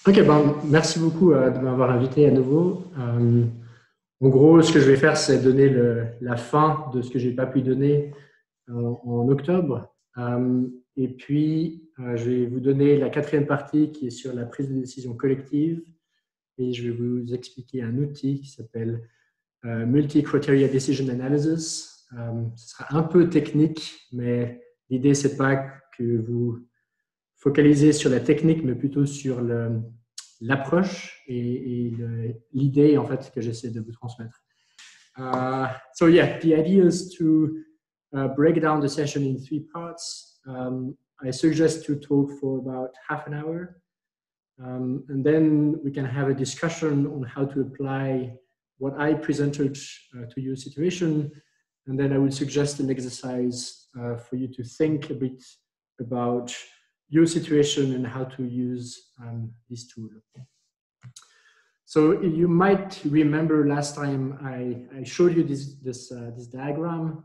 Ok, ben, merci beaucoup de m'avoir invité à nouveau. En gros, ce que je vais faire, c'est donner la fin de ce que je n'ai pas pu donner en octobre. Et puis, je vais vous donner la quatrième partie qui est sur la prise de décision collective. Et je vais vous expliquer un outil qui s'appelle Multi-Criteria Decision Analysis. Ce sera un peu technique, mais l'idée, ce n'est pas que vous focalisez sur la technique, mais plutôt sur l'approche et l'idée en fait que j'essaie de vous transmettre. So yeah, the idea is to break down the session in 3 parts. I suggest to talk for about half an hour, and then we can have a discussion on how to apply what I presented to your situation, and then I will suggest an exercise for you to think a bit about your situation and how to use this tool. So you might remember last time I showed you this diagram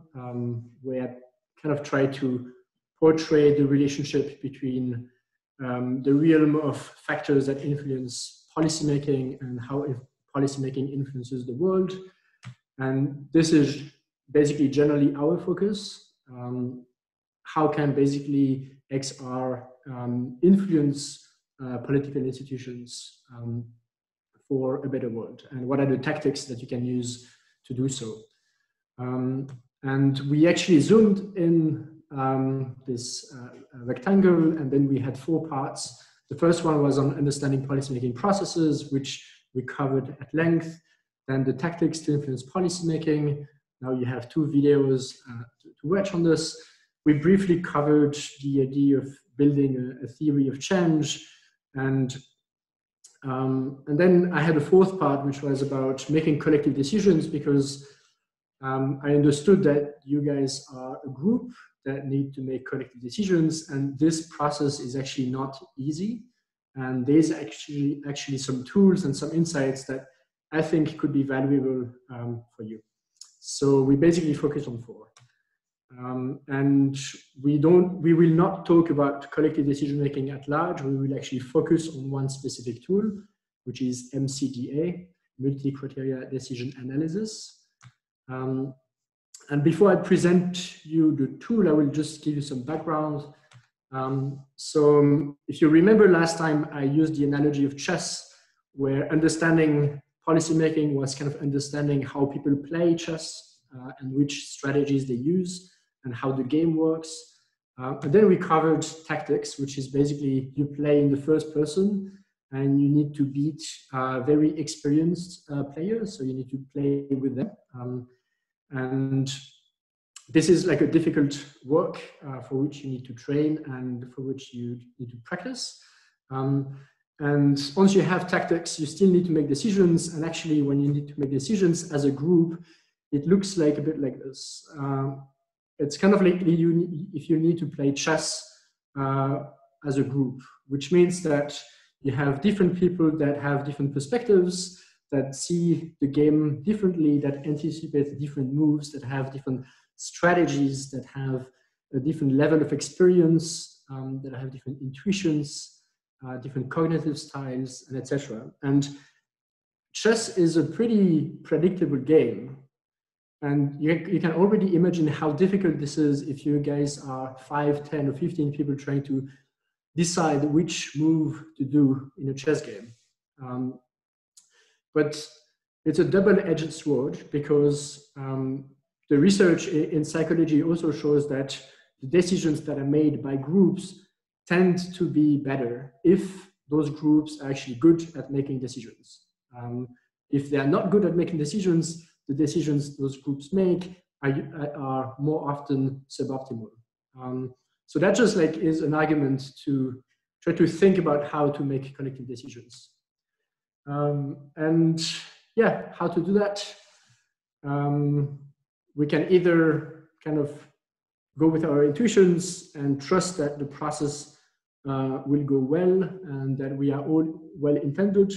where I kind of tried to portray the relationship between the realm of factors that influence policymaking and how policymaking influences the world. And this is basically generally our focus. How can basically XR influence political institutions for a better world, and what are the tactics that you can use to do so? And we actually zoomed in this rectangle, and then we had 4 parts. The first one was on understanding policymaking processes, which we covered at length. Then the tactics to influence policymaking. Now you have 2 videos to watch on this. We briefly covered the idea of building a theory of change, and then I had a 4th part, which was about making collective decisions, because I understood that you guys are a group that need to make collective decisions, and this process is actually not easy. And there's actually some tools and some insights that I think could be valuable for you. So we basically focus on 4. And we will not talk about collective decision making at large. We will actually focus on one specific tool, which is MCDA, Multi-Criteria Decision Analysis. And before I present you the tool, I will just give you some background. So if you remember last time, I used the analogy of chess, where understanding policymaking was kind of understanding how people play chess and which strategies they use, and how the game works. And then we covered tactics, which is basically you play in the first person and you need to beat very experienced players. So you need to play with them. And this is like a difficult work for which you need to train and for which you need to practice. And once you have tactics, you still need to make decisions. And actually, when you need to make decisions as a group, it looks like a bit like this. It's kind of like if you need to play chess as a group, which means that you have different people that have different perspectives, that see the game differently, that anticipate different moves, that have different strategies, that have a different level of experience, that have different intuitions, different cognitive styles, and etc. And chess is a pretty predictable game. And you can already imagine how difficult this is if you guys are 5, 10, or 15 people trying to decide which move to do in a chess game. But it's a double-edged sword, because the research in psychology also shows that the decisions that are made by groups tend to be better if those groups are actually good at making decisions. If they are not good at making decisions, the decisions those groups make are more often suboptimal. So that just like is an argument to try to think about how to make collective decisions. And yeah, how to do that? We can either kind of go with our intuitions and trust that the process will go well and that we are all well intended.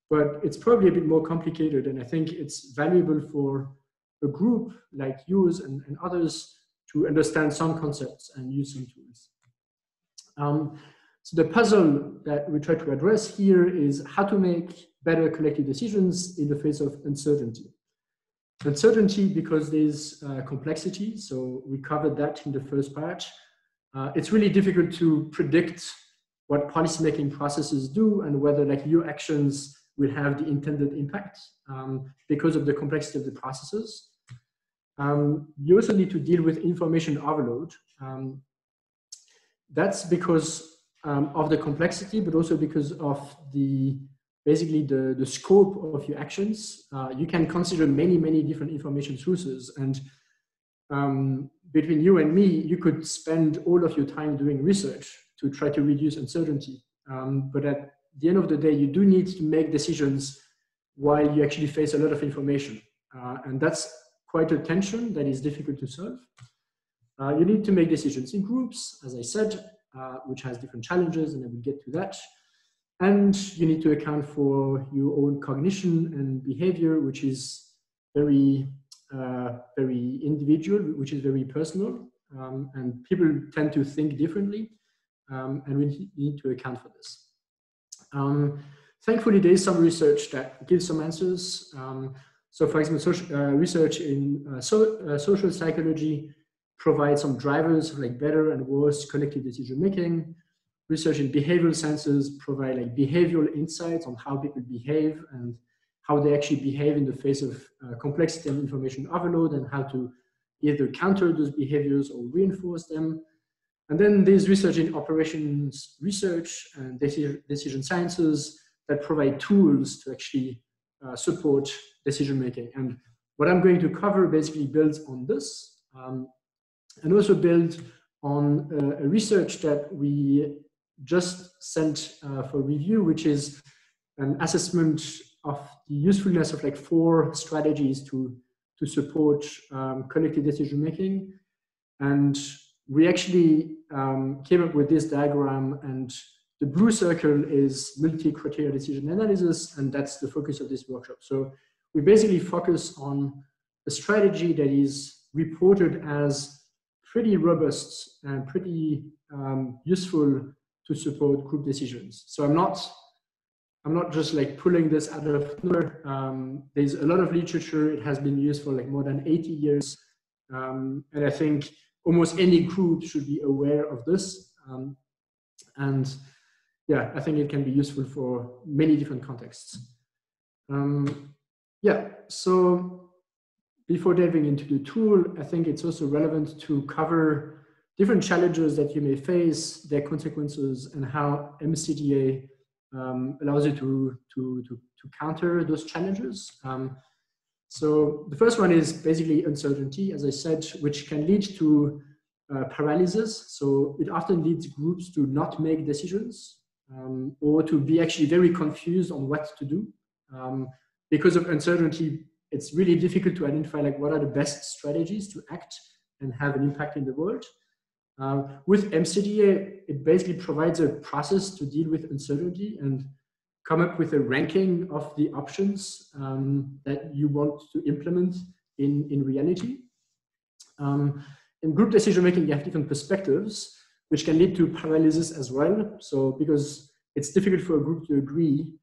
But it's probably a bit more complicated, and I think it's valuable for a group like yours and others to understand some concepts and use some tools. So the puzzle that we try to address here is how to make better collective decisions in the face of uncertainty. Uncertainty because there's complexity, so we covered that in the first part. It's really difficult to predict what policymaking processes do and whether like your actions will have the intended impact because of the complexity of the processes. You also need to deal with information overload. That's because of the complexity, but also because of basically the scope of your actions. You can consider many different information sources, and between you and me, you could spend all of your time doing research to try to reduce uncertainty. But at the end of the day, you do need to make decisions while you actually face a lot of information. And that's quite a tension that is difficult to solve. You need to make decisions in groups, as I said, which has different challenges, and I will get to that. And you need to account for your own cognition and behavior, which is very individual, which is very personal. And people tend to think differently, and we need to account for this. Thankfully, there is some research that gives some answers. So for example, research in social psychology provides some drivers like better and worse collective decision making. Research in behavioral sciences provide like behavioral insights on how people behave and how they actually behave in the face of complexity and information overload, and how to either counter those behaviors or reinforce them. And then there's research in operations research and decision sciences that provide tools to actually support decision making. And what I'm going to cover basically builds on this, and also build on a research that we just sent for review, which is an assessment of the usefulness of like 4 strategies to support collective decision making. And we actually came up with this diagram, and the blue circle is multi-criteria decision analysis, and that's the focus of this workshop. So we basically focus on a strategy that is reported as pretty robust and pretty useful to support group decisions. So I'm not just like pulling this out of nowhere. There's a lot of literature. It has been used for like more than 80 years. And I think almost any group should be aware of this. And yeah, I think it can be useful for many different contexts. Yeah, so before delving into the tool, I think it's also relevant to cover different challenges that you may face, their consequences, and how MCDA allows you to counter those challenges. So the first one is basically uncertainty, as I said, which can lead to paralysis. So it often leads groups to not make decisions or to be actually very confused on what to do. Because of uncertainty, it's really difficult to identify like what are the best strategies to act and have an impact in the world. With MCDA, it basically provides a process to deal with uncertainty and come up with a ranking of the options that you want to implement in reality. In group decision making, you have different perspectives, which can lead to paralysis as well. So because it's difficult for a group to agree,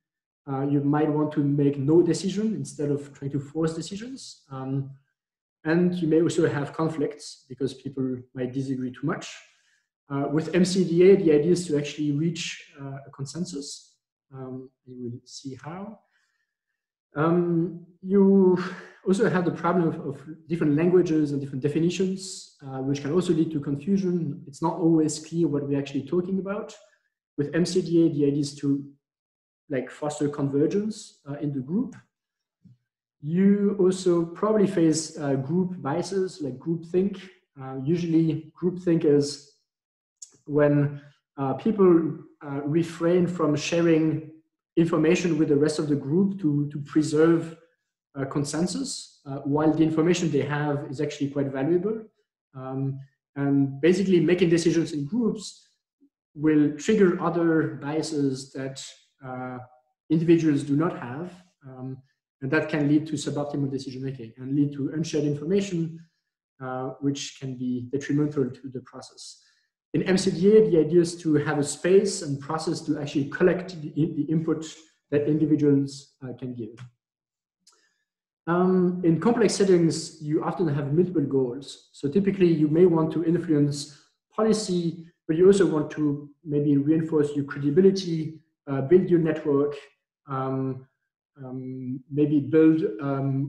you might want to make no decision instead of trying to force decisions. And you may also have conflicts because people might disagree too much. With MCDA, the idea is to actually reach a consensus. You will see how. You also have the problem of different languages and different definitions, which can also lead to confusion. It's not always clear what we're actually talking about. With MCDA, the idea is to like foster convergence in the group. You also probably face group biases like groupthink. Usually groupthink is when people refrain from sharing information with the rest of the group to preserve consensus, while the information they have is actually quite valuable. And basically making decisions in groups will trigger other biases that individuals do not have. And that can lead to suboptimal decision making and lead to unshared information, which can be detrimental to the process. In MCDA, the idea is to have a space and process to actually collect the input that individuals can give. In complex settings, you often have multiple goals. So typically, you may want to influence policy, but you also want to maybe reinforce your credibility, build your network, maybe build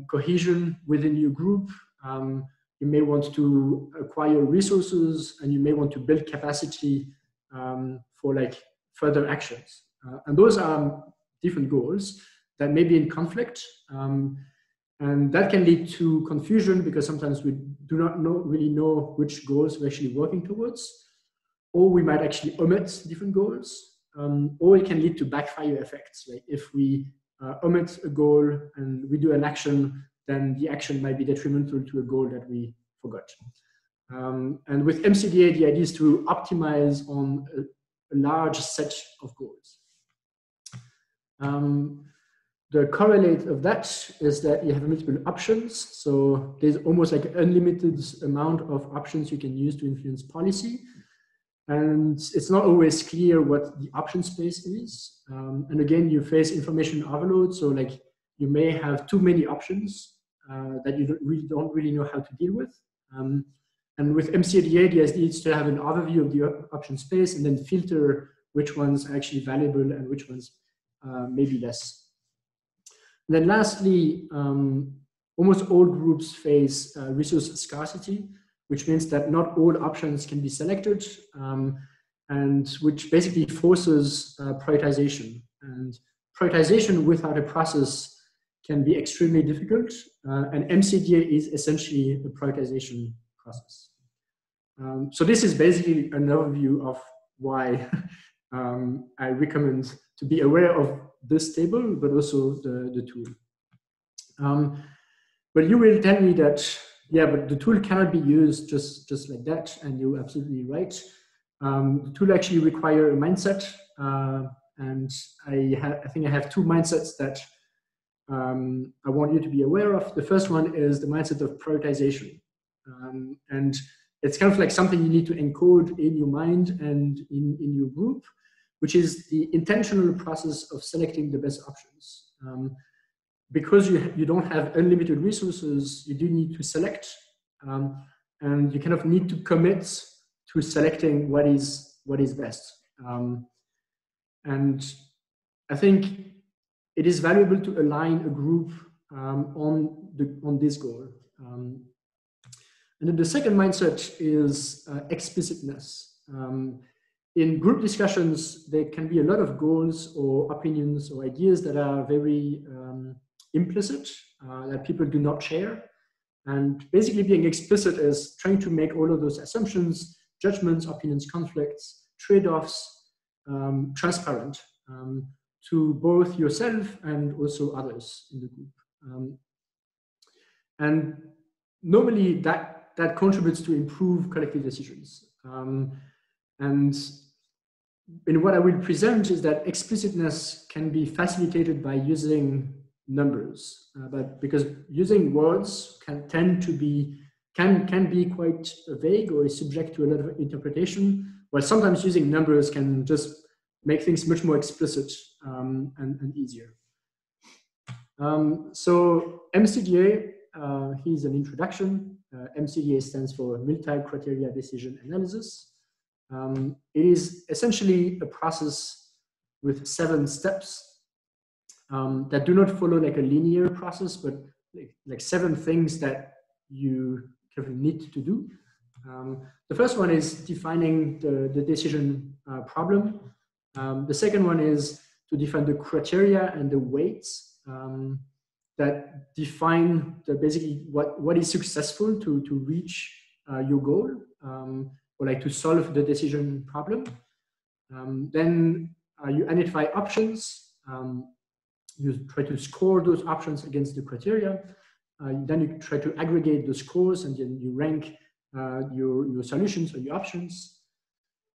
cohesion within your group. You may want to acquire resources, and you may want to build capacity for like further actions. And those are different goals that may be in conflict. And that can lead to confusion because sometimes we do not really know which goals we're actually working towards, or we might actually omit different goals, or it can lead to backfire effects. Like if we omit a goal and we do an action, then the action might be detrimental to a goal that we forgot. And with MCDA, the idea is to optimize on a large set of goals. The correlate of that is that you have multiple options. So there's almost like an unlimited amount of options you can use to influence policy. And it's not always clear what the option space is. And again, you face information overload. So like you may have too many options that you don't really know how to deal with. And with MCDA, the idea is to have an overview of the option space and then filter which ones are actually valuable and which ones maybe less. And then lastly, almost all groups face resource scarcity, which means that not all options can be selected, and which basically forces prioritization. And prioritization without a process can be extremely difficult, and MCDA is essentially a prioritization process. So this is basically an overview of why I recommend to be aware of this table, but also the tool. But you will tell me that, yeah, but the tool cannot be used just like that, and you're absolutely right. The tool actually requires a mindset, and I think I have two mindsets that I want you to be aware of. The first one is the mindset of prioritization. And it's kind of like something you need to encode in your mind and in your group, which is the intentional process of selecting the best options. Because you don't have unlimited resources, you do need to select, and you kind of need to commit to selecting what is best. And I think it is valuable to align a group on this goal. And then the second mindset is explicitness. In group discussions, there can be a lot of goals or opinions or ideas that are very implicit, that people do not share. And basically being explicit is trying to make all of those assumptions, judgments, opinions, conflicts, trade-offs transparent to both yourself and also others in the group. And normally that contributes to improve collective decisions. And in what I will present is that explicitness can be facilitated by using numbers, but because using words can be quite vague or is subject to a lot of interpretation, while sometimes using numbers can just make things much more explicit and easier. So MCDA, here's an introduction. MCDA stands for Multi-Criteria Decision Analysis. It is essentially a process with 7 steps that do not follow like a linear process, but like 7 things that you kind of need to do. The first one is defining the decision problem. The second one is to define the criteria and the weights that define basically what is successful to reach your goal, or like to solve the decision problem. Then you identify options. You try to score those options against the criteria. Then you try to aggregate the scores, and then you rank your solutions or your options.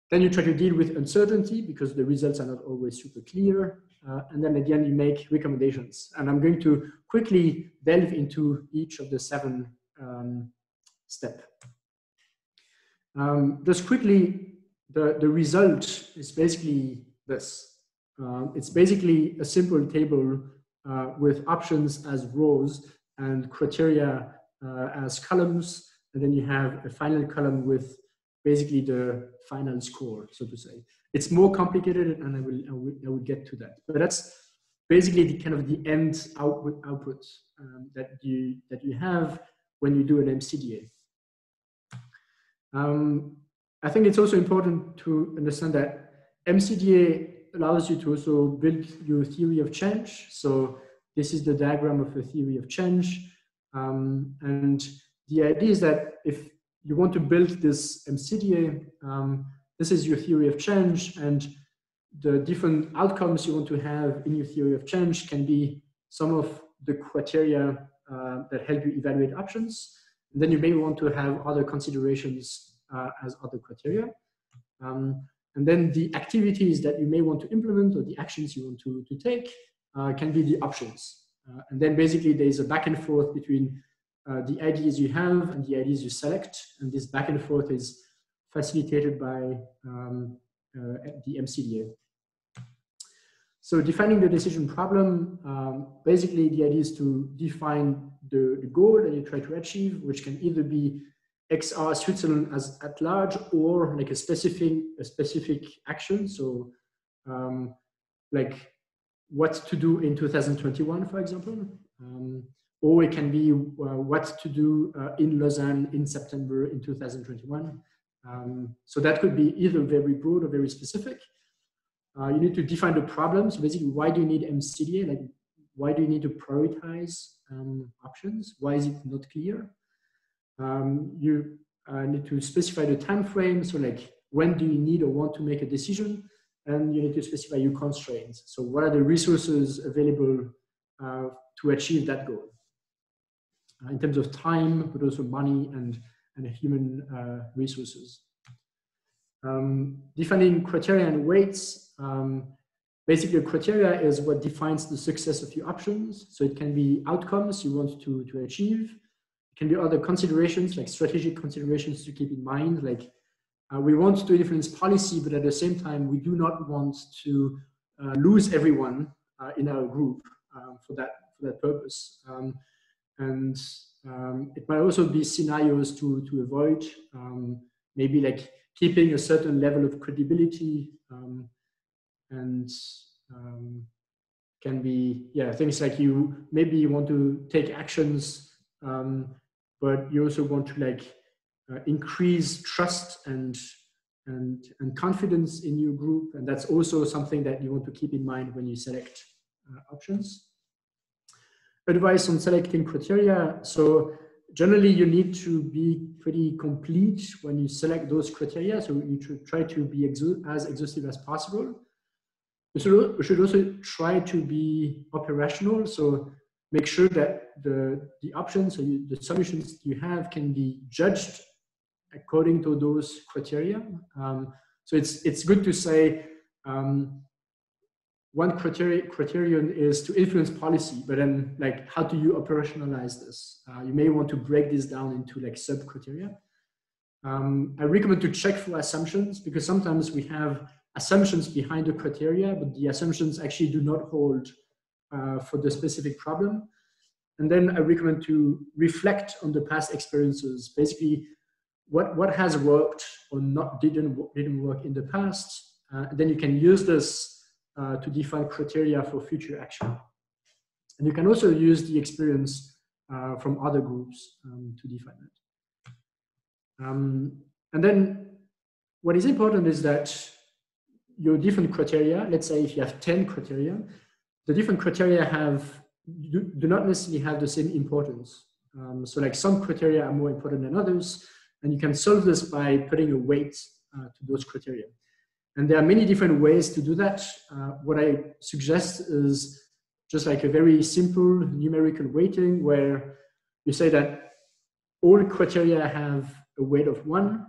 Then you try to deal with uncertainty because the results are not always super clear. And then again, you make recommendations. And I'm going to quickly delve into each of the 7 steps. Just quickly, the result is basically this. It's basically a simple table with options as rows and criteria as columns, and then you have a final column with basically the final score, so to say. It's more complicated, and I will get to that. But that's basically the kind of the end output that you have when you do an MCDA. I think it's also important to understand that MCDA allows you to also build your theory of change. So this is the diagram of a theory of change. And the idea is that if you want to build this MCDA, this is your theory of change, and the different outcomes you want to have in your theory of change can be some of the criteria that help you evaluate options. And then you may want to have other considerations as other criteria. And then the activities that you may want to implement or the actions you want to take can be the options. And then basically there's a back and forth between the ideas you have and the ideas you select. And this back and forth is facilitated by the MCDA. So defining the decision problem, basically the idea is to define the goal that you try to achieve, which can either be XR Switzerland as at large, or like a specific action. So like what to do in 2021, for example. Or it can be what to do in Lausanne in September in 2021. So that could be either very broad or very specific. You need to define the problem. So basically, why do you need MCDA? Like, why do you need to prioritize options? Why is it not clear? You need to specify the time frame. So like, when do you need or want to make a decision? And you need to specify your constraints. So what are the resources available to achieve that goal? In terms of time, but also money and human resources. Defining criteria and weights. Basically, criteria is what defines the success of your options. So it can be outcomes you want to achieve. It can be other considerations, like strategic considerations to keep in mind. Like we want to influence policy, but at the same time, we do not want to lose everyone in our group for that purpose. And it might also be scenarios to avoid, maybe like keeping a certain level of credibility, and can be, yeah, things like maybe you want to take actions, but you also want to like increase trust and confidence in your group, and that's also something that you want to keep in mind when you select options. Advice on selecting criteria. So generally you need to be pretty complete when you select those criteria. So you should try to be as exhaustive as possible. You should also try to be operational. So make sure that the options or the solutions you have can be judged according to those criteria. So it's good to say, one criterion is to influence policy, but then like, how do you operationalize this? You may want to break this down into like sub-criteria. I recommend to check for assumptions, because sometimes we have assumptions behind the criteria, but the assumptions actually do not hold for the specific problem. And then I recommend to reflect on the past experiences, basically what has worked or didn't work in the past. And then you can use this to define criteria for future action. And you can also use the experience from other groups to define that. And then what is important is that your different criteria, let's say if you have 10 criteria, the different criteria do not necessarily have the same importance. So like some criteria are more important than others, and you can solve this by putting a weight to those criteria. And there are many different ways to do that. What I suggest is just like a very simple numerical weighting, where you say that all criteria have a weight of 1.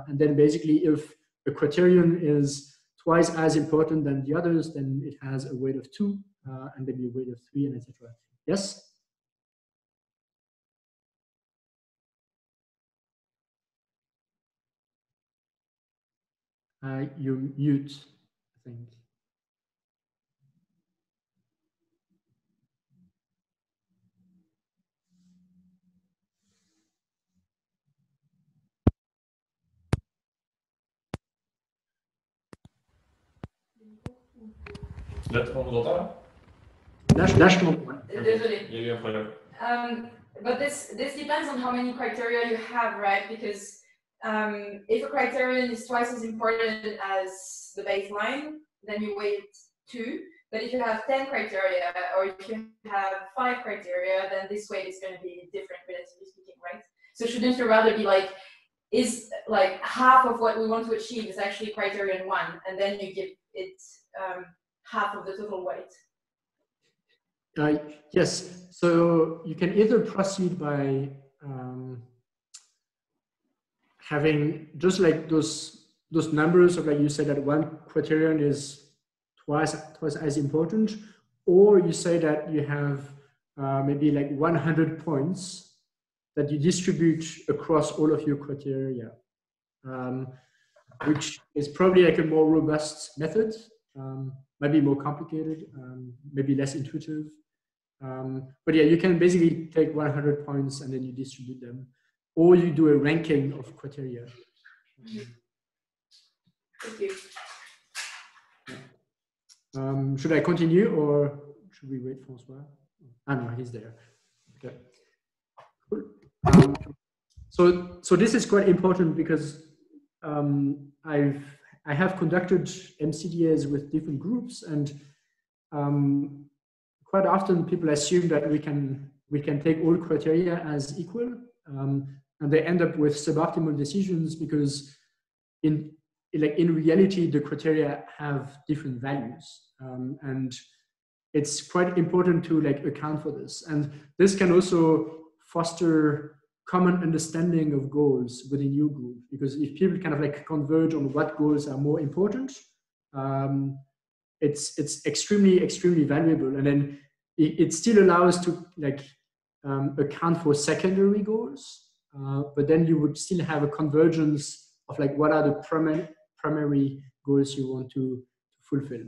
And then basically if a criterion is twice as important than the others, then it has a weight of 2, and maybe a weight of 3, and etc. Yes? You mute, I think. Là, on vous entend là? Désolé. Il y a eu un problème. But this depends on how many criteria you have, right? Because if a criterion is twice as important as the baseline, then you weight 2. But if you have 10 criteria, or if you have 5 criteria, then this weight is going to be different, relatively speaking, right? So shouldn't you rather be like, is like half of what we want to achieve is actually criterion 1, and then you give it half of the total weight? Yes, so you can either proceed by having just like those numbers of, like you said, that one criterion is twice as important, or you say that you have maybe like 100 points that you distribute across all of your criteria, which is probably like a more robust method, maybe more complicated, maybe less intuitive. But yeah, you can basically take 100 points and then you distribute them, or you do a ranking of criteria. Thank you. Should I continue or should we wait, Francois? Ah no, he's there. Okay. Cool. So this is quite important because I have conducted MCDAs with different groups, and quite often people assume that we can take all criteria as equal, and they end up with suboptimal decisions because in reality the criteria have different values, and it's quite important to like account for this. And this can also foster common understanding of goals within your group, because if people kind of like converge on what goals are more important, it's extremely valuable. And then it still allows to like account for secondary goals, but then you would still have a convergence of like what are the primary goals you want to fulfill.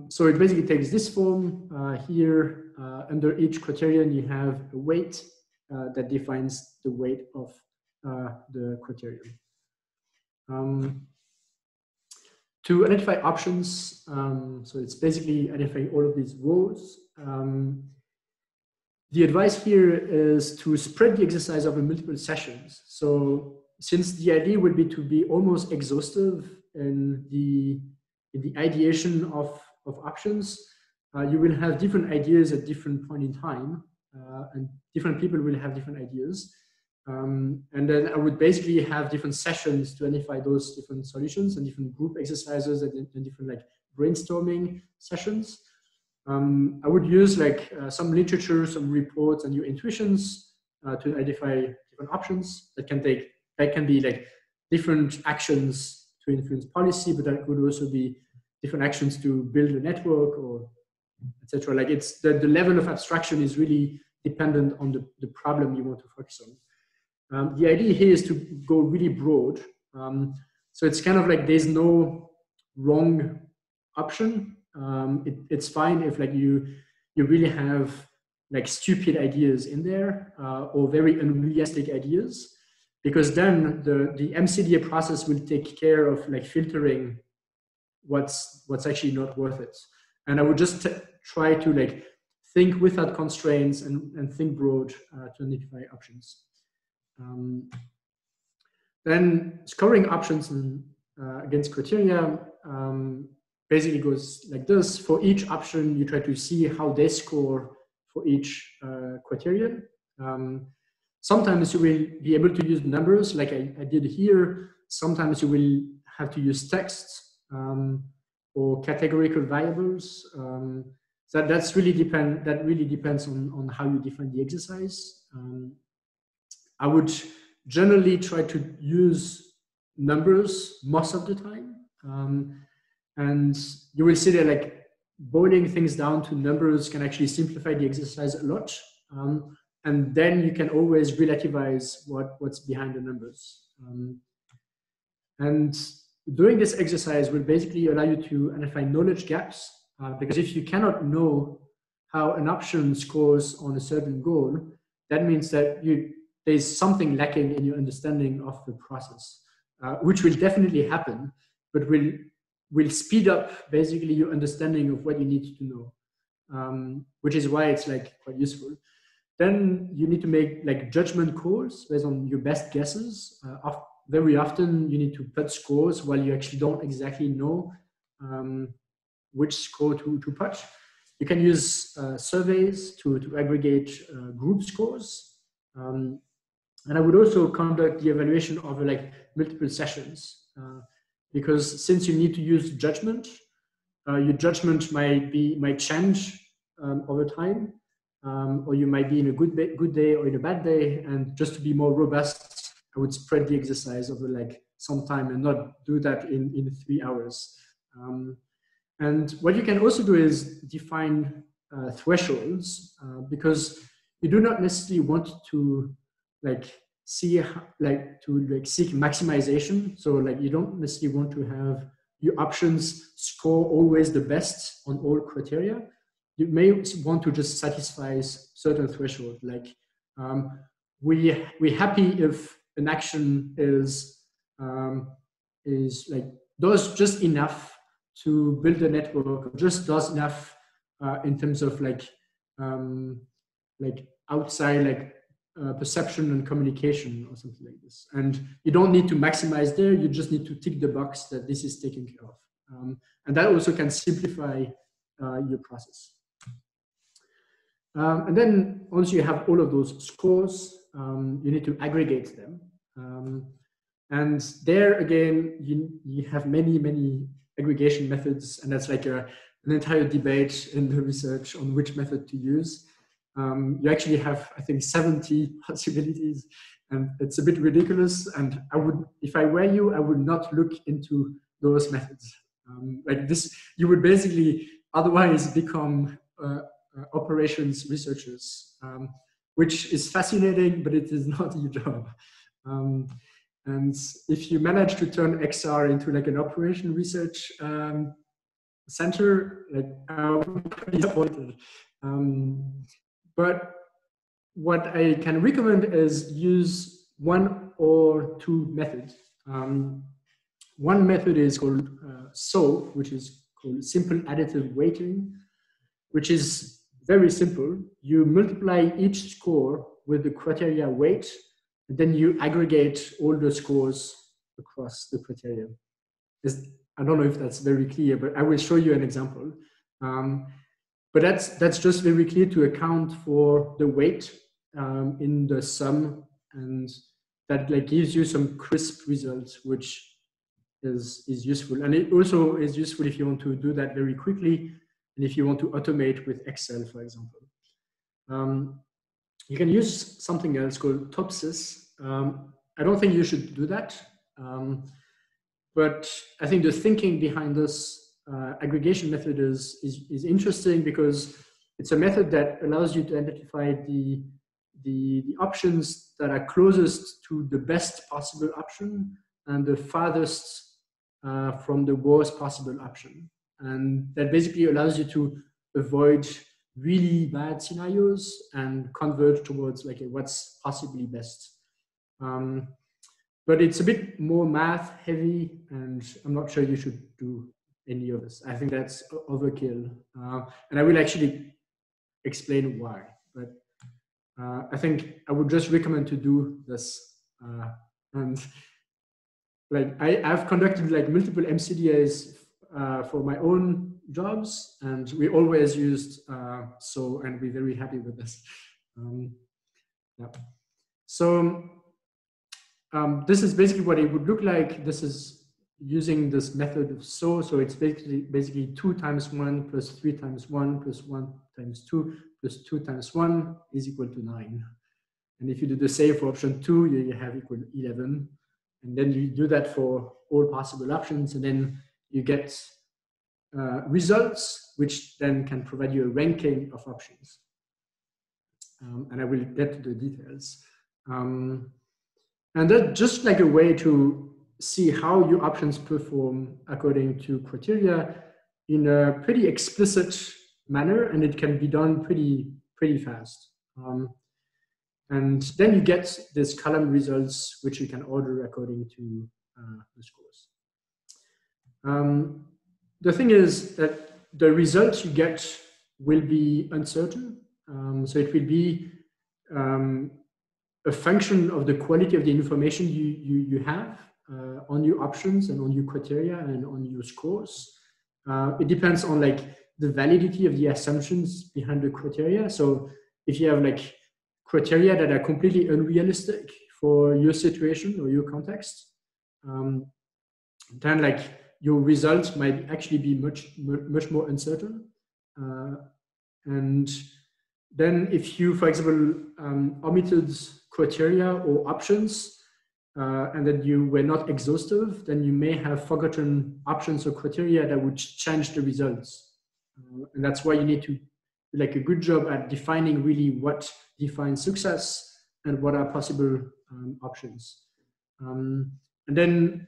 So it basically takes this form. Here under each criterion you have a weight that defines the weight of the criterion. To identify options, so it's basically identifying all of these rows. The advice here is to spread the exercise over multiple sessions. So since the idea would be to be almost exhaustive in the ideation of options, you will have different ideas at different point in time, and different people will have different ideas. And then I would basically have different sessions to identify those different solutions, and different group exercises and different like brainstorming sessions. I would use like some literature, some reports, and your intuitions to identify different options that can be like different actions to influence policy, but that could also be different actions to build a network or etc. Like it's the level of abstraction is really dependent on the problem you want to focus on. The idea here is to go really broad. So it's kind of like there's no wrong option. It's fine if like you really have like stupid ideas in there, or very unrealistic ideas, because then the MCDA process will take care of like filtering what's actually not worth it. And I would just try to like think without constraints and think broad to identify options. Then scoring options against criteria basically goes like this. For each option, you try to see how they score for each criterion. Sometimes you will be able to use numbers like I did here. Sometimes you will have to use text or categorical variables. So that really depends on how you define the exercise. I would generally try to use numbers most of the time. And you will see that like boiling things down to numbers can actually simplify the exercise a lot. And then you can always relativize what's behind the numbers. And doing this exercise will basically allow you to identify knowledge gaps, because if you cannot know how an option scores on a certain goal, that means that there's something lacking in your understanding of the process, which will definitely happen, but will speed up basically your understanding of what you need to know, which is why it's like quite useful. Then you need to make like judgment calls based on your best guesses. Very often you need to put scores while you actually don't exactly know which score to put. You can use surveys to aggregate group scores. And I would also conduct the evaluation over like multiple sessions, because since you need to use judgment, your judgment might change over time, or you might be in a good day or in a bad day. And just to be more robust, I would spread the exercise over like some time and not do that in 3 hours. And what you can also do is define thresholds, because you do not necessarily want to seek maximization. So like you don't necessarily want to have your options score always the best on all criteria. You may want to just satisfy certain threshold. Like we're happy if an action is like does just enough to build a network, or just does enough in terms of like outside perception and communication or something like this. And you don't need to maximize there, you just need to tick the box that this is taken care of. And that also can simplify your process. And then once you have all of those scores, you need to aggregate them. And there again, you have many aggregation methods, and that's like an entire debate in the research on which method to use. You actually have, I think, 70 possibilities, and it's a bit ridiculous. And if I were you, I would not look into those methods. Like this, you would basically otherwise become operations researchers, which is fascinating, but it is not your job. And if you manage to turn XR into like an operation research center, like I would be disappointed. But what I can recommend is use 1 or 2 methods. One method is called SO, which is called simple additive weighting, which is very simple. You multiply each score with the criteria weight, and then you aggregate all the scores across the criteria. I don't know if that's very clear, but I will show you an example. But that's just very clear to account for the weight in the sum, and that like gives you some crisp results, which is useful. And it also is useful if you want to do that very quickly, and if you want to automate with Excel, for example. You can use something else called Topsys. I don't think you should do that, but I think the thinking behind this aggregation method is interesting, because it's a method that allows you to identify the options that are closest to the best possible option and the farthest from the worst possible option. And that basically allows you to avoid really bad scenarios and converge towards like what's possibly best. But it's a bit more math heavy, and I'm not sure you should do any of this. I think that's overkill. And I will actually explain why. But I think I would just recommend to do this. And like I've conducted like multiple MCDAs for my own jobs, and we always used SO, and we're very happy with this. Yeah. So this is basically what it would look like. This is using this method of SO. So it's basically 2 times 1 plus 3 times 1 plus 1 times 2 plus 2 times 1 is equal to 9. And if you do the same for option 2, you have equal 11. And then you do that for all possible options, and then you get results, which then can provide you a ranking of options. And I will get to the details. And that's just like a way to see how your options perform according to criteria in a pretty explicit manner, and it can be done pretty fast. And then you get this column results, which you can order according to the scores. The thing is that the results you get will be uncertain. So it will be a function of the quality of the information you have on your options and on your criteria and on your scores. It depends on like the validity of the assumptions behind the criteria. So if you have like criteria that are completely unrealistic for your situation or your context, then like your results might actually be much more uncertain. And then if you, for example, omitted criteria or options, and that you were not exhaustive, then you may have forgotten options or criteria that would change the results. And that's why you need to do like a good job at defining really what defines success and what are possible options. And then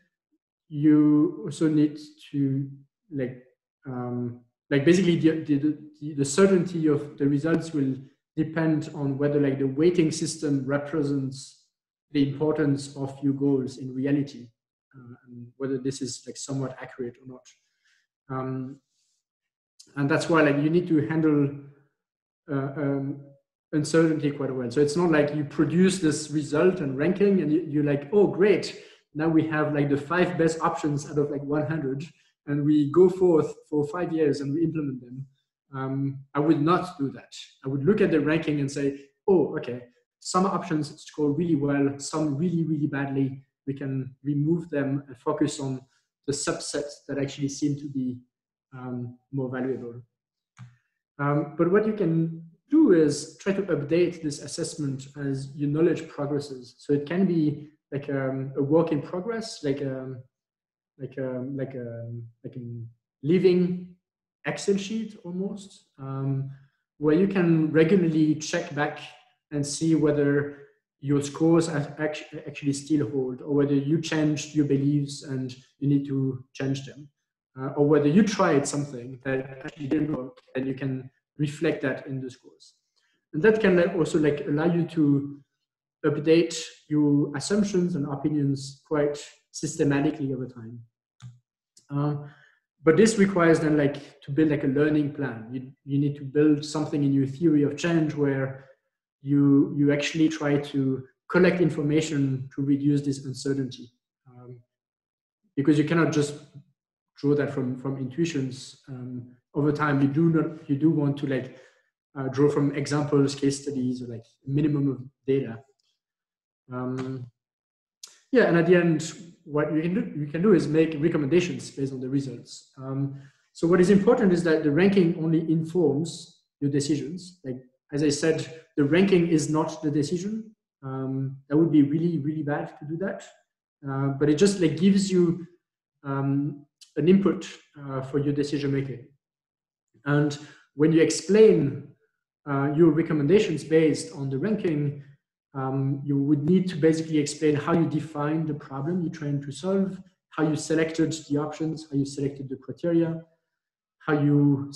you also need to basically the certainty of the results will depend on whether like the weighting system represents the importance of your goals in reality, and whether this is like somewhat accurate or not. And that's why like you need to handle uncertainty quite well. So it's not like you produce this result and ranking and you're like, oh great, now we have like the 5 best options out of like 100, and we go forth for 5 years and we implement them. I would not do that. I would look at the ranking and say, oh, okay, some options score really well, some really badly. We can remove them and focus on the subsets that actually seem to be more valuable. But what you can do is try to update this assessment as your knowledge progresses. So it can be like a work in progress, like a living Excel sheet almost, where you can regularly check back and see whether your scores actually still hold, or whether you changed your beliefs and you need to change them, or whether you tried something that actually didn't work, and you can reflect that in the scores. And that can also like allow you to update your assumptions and opinions quite systematically over time. But this requires then like to build like a learning plan. You need to build something in your theory of change where you actually try to collect information to reduce this uncertainty, because you cannot just draw that from intuitions. Over time, you do want to like draw from examples, case studies, or like minimum of data. Yeah, and at the end, what you can do is make recommendations based on the results. So what is important is that the ranking only informs your decisions. Like, as I said, the ranking is not the decision. That would be really bad to do that. But it just like gives you an input for your decision making. And when you explain your recommendations based on the ranking, you would need to basically explain how you define the problem you're trying to solve, how you selected the options, how you selected the criteria, how you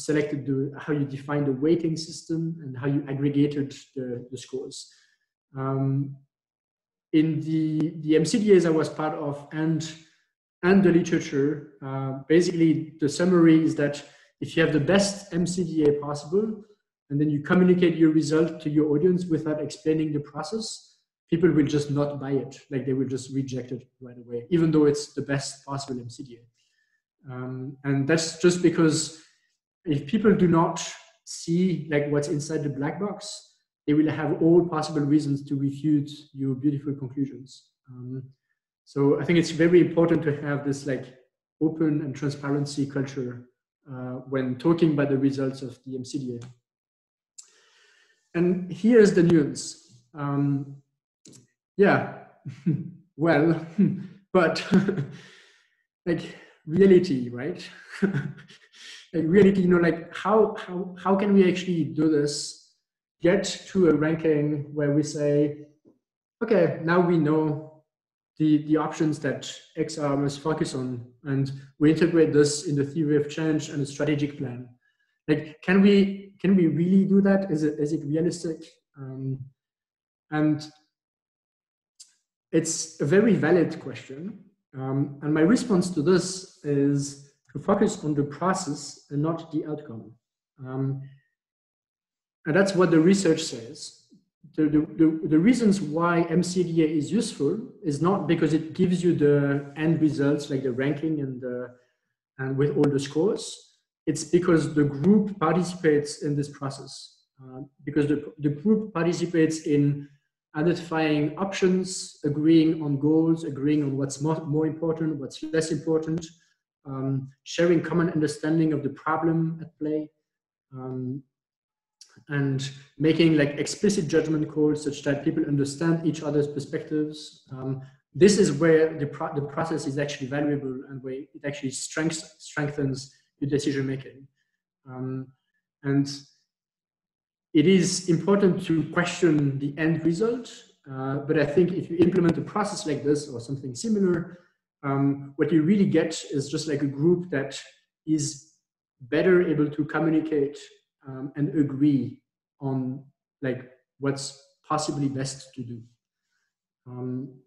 defined the weighting system, and how you aggregated the scores. In the MCDAs I was part of and the literature, basically the summary is that if you have the best MCDA possible, and then you communicate your result to your audience without explaining the process, people will just not buy it. Like they will just reject it right away, even though it's the best possible MCDA. And that's just because if people do not see like what's inside the black box, they will have all possible reasons to refute your beautiful conclusions. So I think it's very important to have this like open and transparency culture when talking about the results of the MCDA. And here's the nuance. Yeah, well, but like reality, right? Like reality, you know, like how can we actually do this, get to a ranking where we say, okay, now we know the options that XR must focus on, and we integrate this in the theory of change and a strategic plan. Like, can we really do that? Is it realistic? And it's a very valid question. And my response to this is to focus on the process and not the outcome. And that's what the research says. The reasons why MCDA is useful is not because it gives you the end results, like the ranking and with all the scores. It's because the group participates in this process. Because the group participates in identifying options, agreeing on goals, agreeing on what's more important, what's less important, sharing common understanding of the problem at play, and making like explicit judgment calls such that people understand each other's perspectives. This is where the process is actually valuable and where it actually strengthens your decision making. And it is important to question the end result, but I think if you implement a process like this or something similar, what you really get is just like a group that is better able to communicate and agree on like what's possibly best to do.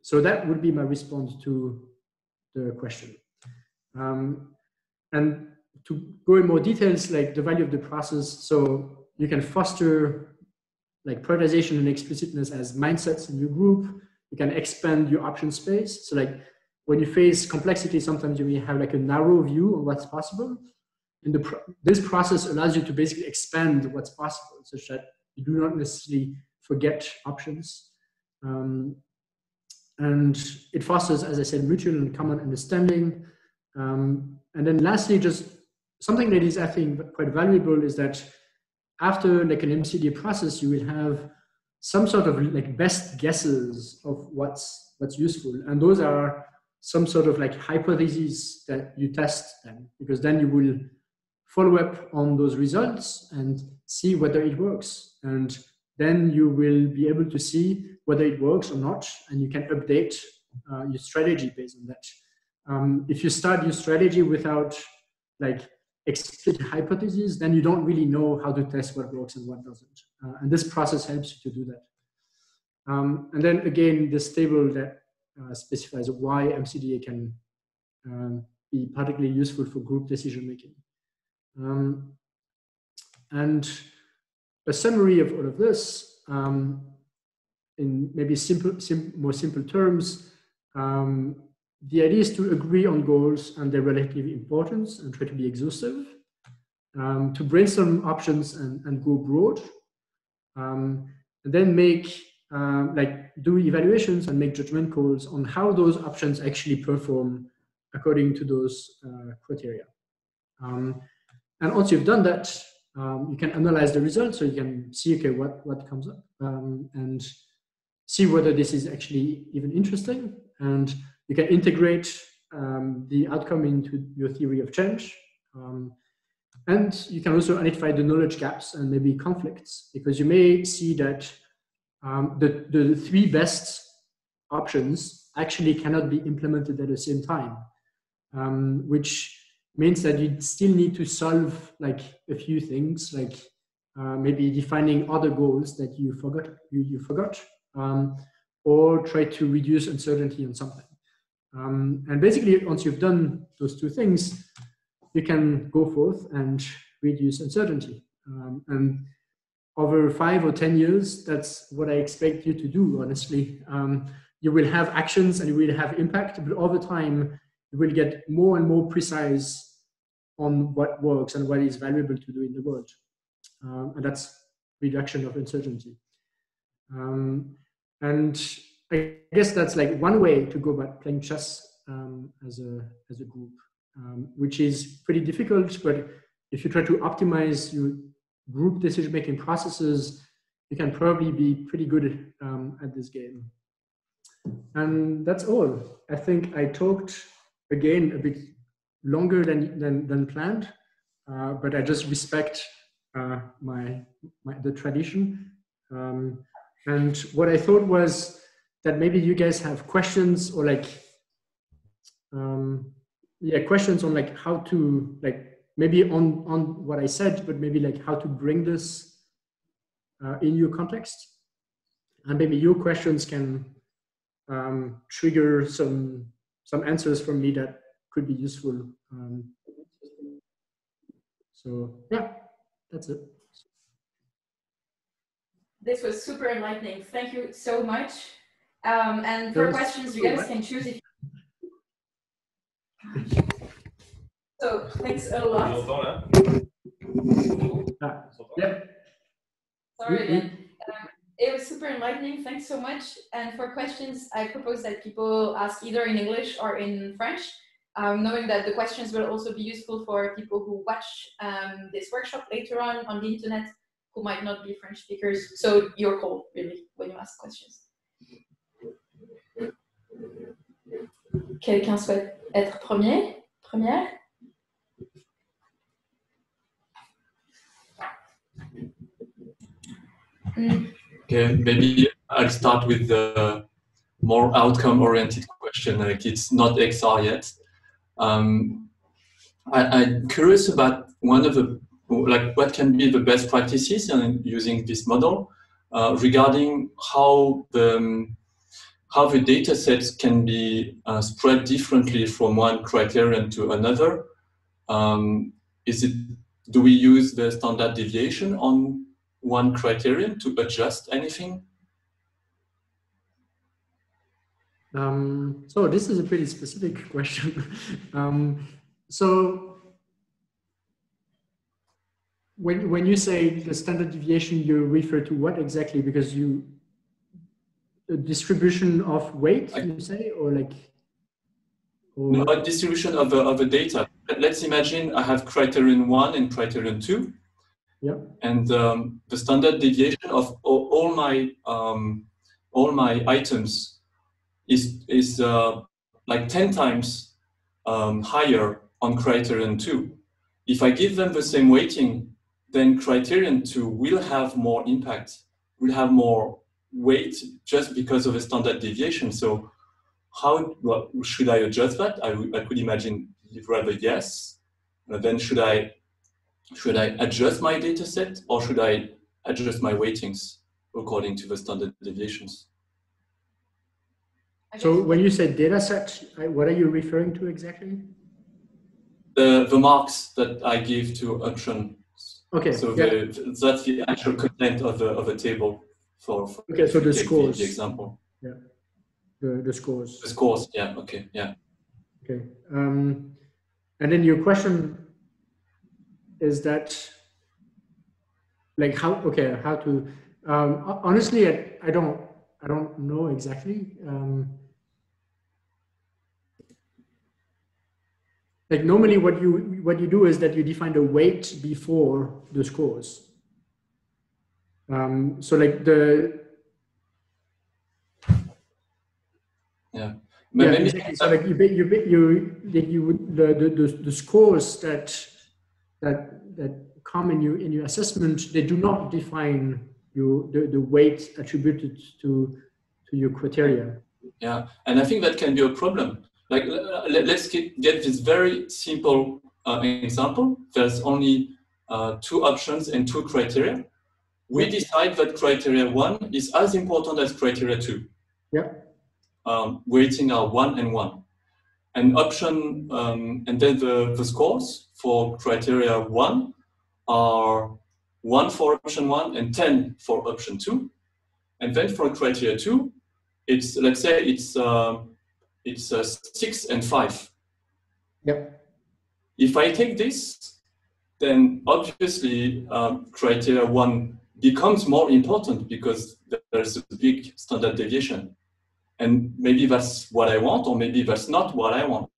So that would be my response to the question. And to go in more details, like the value of the process, so you can foster like prioritization and explicitness as mindsets in your group. You can expand your option space. So like when you face complexity, sometimes you may have like a narrow view on what's possible. And this process allows you to basically expand what's possible, such that you do not necessarily forget options. And it fosters, as I said, mutual and common understanding. And then lastly, just something that is, I think, quite valuable is that after like an MCDA process, you will have some sort of like best guesses of what's useful. And those are some sort of like hypotheses that you test then, because then you will follow up on those results and see whether it works. And then you will be able to see whether it works or not, and you can update your strategy based on that. If you start your strategy without like explicit hypotheses, then you don't really know how to test what works and what doesn't. And this process helps you to do that. And then again, this table that specifies why MCDA can be particularly useful for group decision making. And a summary of all of this, in maybe more simple terms, the idea is to agree on goals and their relative importance and try to be exhaustive, to brainstorm options and go broad, and then make do evaluations and make judgment calls on how those options actually perform according to those criteria. And once you've done that, you can analyze the results, so you can see, okay, what comes up, and see whether this is actually even interesting. And you can integrate the outcome into your theory of change. And you can also identify the knowledge gaps and maybe conflicts, because you may see that the three best options actually cannot be implemented at the same time, which means that you still need to solve like a few things, like maybe defining other goals that you forgot, or try to reduce uncertainty on something. And basically, once you've done those two things, you can go forth and reduce uncertainty. And over 5 or 10 years, that's what I expect you to do, honestly. You will have actions and you will have impact, but over time, you will get more and more precise on what works and what is valuable to do in the world. And that's reduction of uncertainty. And I guess that's like one way to go about playing chess as a group, which is pretty difficult, but if you try to optimize your group decision-making processes, you can probably be pretty good at this game. And that's all. I think I talked, again, a bit longer than planned, but I just respect the tradition. And what I thought was that maybe you guys have questions or like, yeah, questions on like how to like maybe on what I said, but maybe like how to bring this in your context, and maybe your questions can trigger some answers from me that could be useful. So yeah, that's it. This was super enlightening. Thank you so much. And for questions, you guys can choose if. So thanks a lot. Yeah. Sorry again. It was super enlightening. Thanks so much. And for questions, I propose that people ask either in English or in French, knowing that the questions will also be useful for people who watch this workshop later on the internet, who might not be French speakers. So your call, really, when you ask questions. Quelqu'un souhaite être première? Okay, maybe I'll start with the more outcome-oriented question. Like it's not XR yet. I'm curious about one of the what can be the best practices in using this model regarding how the data sets can be spread differently from one criterion to another. Do we use the standard deviation on one criterion to adjust anything? So this is a pretty specific question. So when you say the standard deviation, you refer to what exactly? Because the distribution of weight, you say, or like? Or... No, a distribution of the data. Let's imagine I have criterion 1 and criterion 2. Yeah. And the standard deviation of all my items is like 10 times higher on criterion 2. If I give them the same weighting, then criterion 2 will have more impact, will have more weight just because of a standard deviation. So should I adjust that? I could imagine rather yes. Then should I adjust my data set, or should I adjust my weightings according to the standard deviations? So when you say data set, what are you referring to exactly? The marks that I give to options. Okay. So yeah. That's the actual content of a table for okay, so the scores. The example. Yeah. The scores. The scores, yeah, okay, yeah. Okay. And then your question is that like how to honestly I don't know exactly. Like normally what you do is that you define the weight before the scores. So like the yeah. Yeah, exactly. So like the scores that come in your assessment, they do not define the weight attributed to your criteria. Yeah, and I think that can be a problem. Like let's get this very simple example. There's only 2 options and 2 criteria. We decide that criteria 1 is as important as criteria 2. Yeah. Weighting are 1 and 1. And option and then the scores for criteria 1 are 1 for option 1 and 10 for option 2. And then for criteria 2, it's let's say it's 6 and 5. Yep. If I take this, then obviously criteria 1 becomes more important because there's a big standard deviation. And maybe that's what I want, or maybe that's not what I want.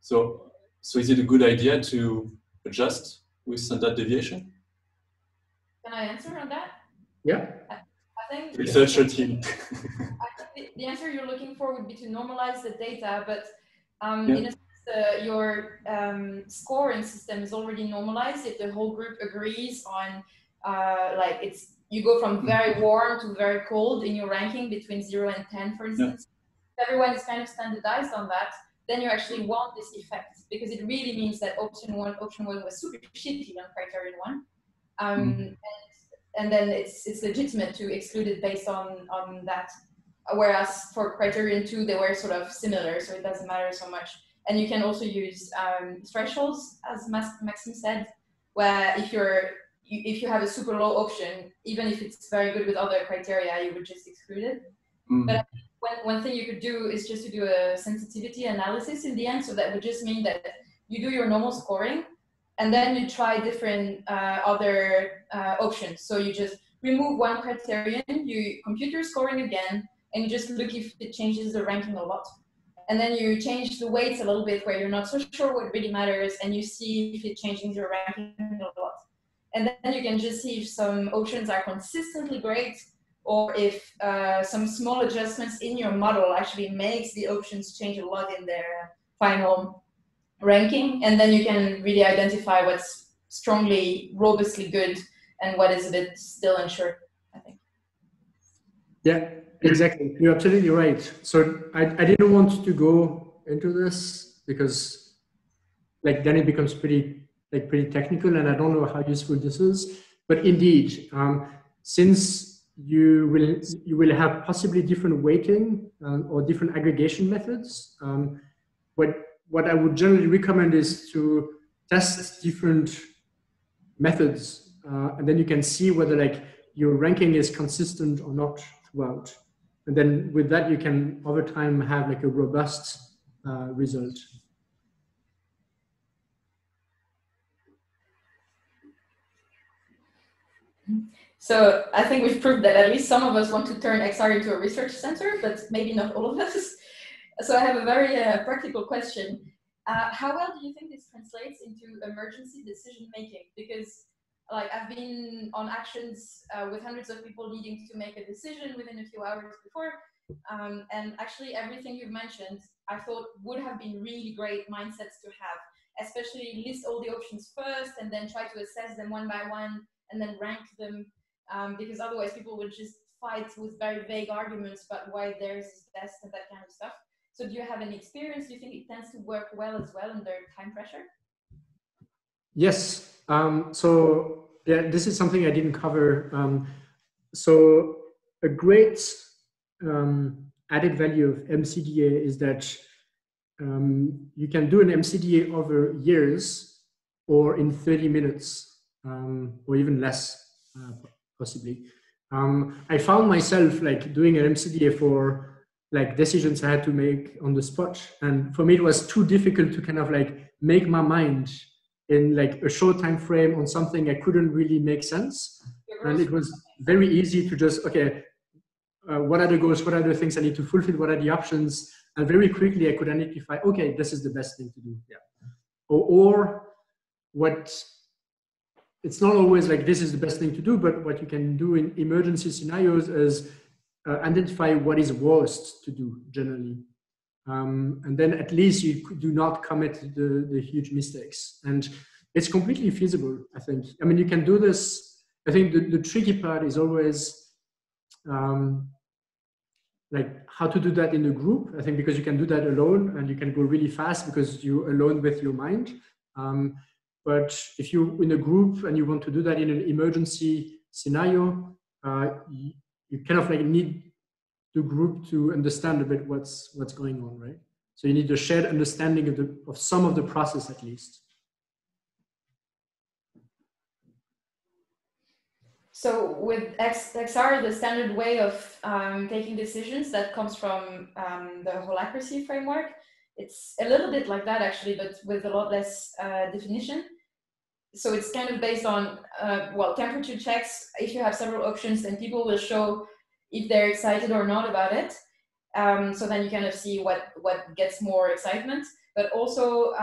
So is it a good idea to adjust with standard deviation? Can I answer on that? Yeah. I think researcher team. I think the answer you're looking for would be to normalize the data, but Yeah. in a sense, your scoring system is already normalized if the whole group agrees on like you go from very warm to very cold in your ranking between 0 and 10, for instance. If everyone is kind of standardized on that, then you actually want this effect, because it really means that option one was super shitty on criterion 1. And then it's legitimate to exclude it based on that. Whereas for criterion 2, they were sort of similar, so it doesn't matter so much. And you can also use thresholds, as Maxime said, where if you have a super low option, even if it's very good with other criteria, you would just exclude it. But one thing you could do is just to do a sensitivity analysis in the end. So that would just mean that you do your normal scoring, and then you try different other options. So you just remove one criterion, you compute your scoring again, and you just look if it changes the ranking a lot. And then you change the weights a little bit where you're not so sure what really matters, and you see if it changes your ranking a lot. And then you can just see if some options are consistently great, or if some small adjustments in your model actually makes the options change a lot in their final ranking. And then you can really identify what's strongly, robustly good and what is a bit still unsure, I think. Yeah, exactly. You're absolutely right. So I didn't want to go into this because like then it becomes pretty technical, and I don't know how useful this is. But indeed, since you will have possibly different weighting or different aggregation methods, what I would generally recommend is to test different methods, and then you can see whether like your ranking is consistent or not throughout. And then with that, you can over time have like a robust result. So I think we've proved that at least some of us want to turn XR into a research center, but maybe not all of us. So I have a very practical question. How well do you think this translates into emergency decision making? Because like I've been on actions with hundreds of people needing to make a decision within a few hours before. And actually everything you've mentioned, I thought would have been really great mindsets to have, especially list all the options first and then try to assess them one by one and then rank them. Because otherwise people would just fight with very vague arguments about why theirs is best and that kind of stuff. So do you have any experience? Do you think it tends to work well as well under time pressure? Yes. So yeah, this is something I didn't cover. So a great added value of MCDA is that you can do an MCDA over years or in 30 minutes or even less. Possibly. I found myself like doing an MCDA for like decisions I had to make on the spot. And for me, it was too difficult to kind of like make my mind in like a short time frame on something I couldn't really make sense. And it was very easy to just, okay, what are the goals? What are the things I need to fulfill? What are the options? And very quickly I could identify, okay, this is the best thing to do. Yeah. Or what, it's not always like this is the best thing to do, but what you can do in emergency scenarios is identify what is worst to do generally. And then at least you do not commit the huge mistakes. And it's completely feasible, I think. I mean, you can do this. I think the tricky part is always like how to do that in a group. I think because you can do that alone and you can go really fast because you're alone with your mind. But if you're in a group and you want to do that in an emergency scenario, you kind of like need the group to understand a bit what's going on, right? So you need a shared understanding of some of the process at least. So with XR, the standard way of taking decisions that comes from the holacracy framework, it's a little bit like that actually, but with a lot less definition. So it's kind of based on, well, temperature checks. If you have several options, then people will show if they're excited or not about it. So then you kind of see what gets more excitement. But also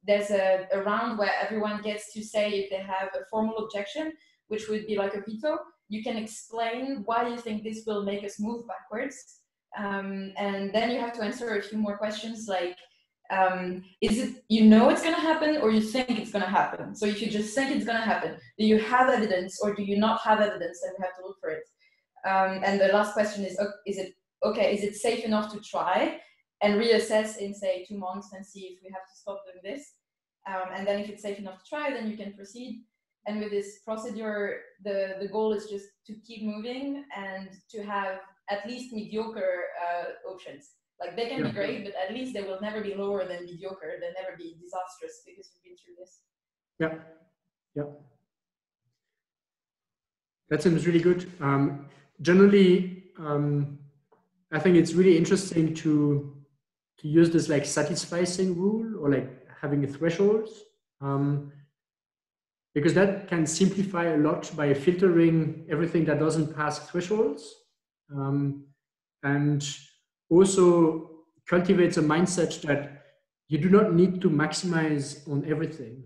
there's a round where everyone gets to say if they have a formal objection, which would be like a veto. You can explain why you think this will make us move backwards. And then you have to answer a few more questions like, Is it, you know it's going to happen, or you think it's going to happen? So if you just think it's going to happen, do you have evidence or do you not have evidence, and we have to look for it? And the last question is it safe enough to try and reassess in, say, 2 months and see if we have to stop doing this? And then if it's safe enough to try, then you can proceed. And with this procedure, the goal is just to keep moving and to have at least mediocre options. Like, they can be great, but at least they will never be lower than mediocre. They'll never be disastrous because we've been through this. Yeah. That seems really good. Generally, I think it's really interesting to use this like satisficing rule, or like having a threshold, because that can simplify a lot by filtering everything that doesn't pass thresholds, and also cultivates a mindset that you do not need to maximize on everything.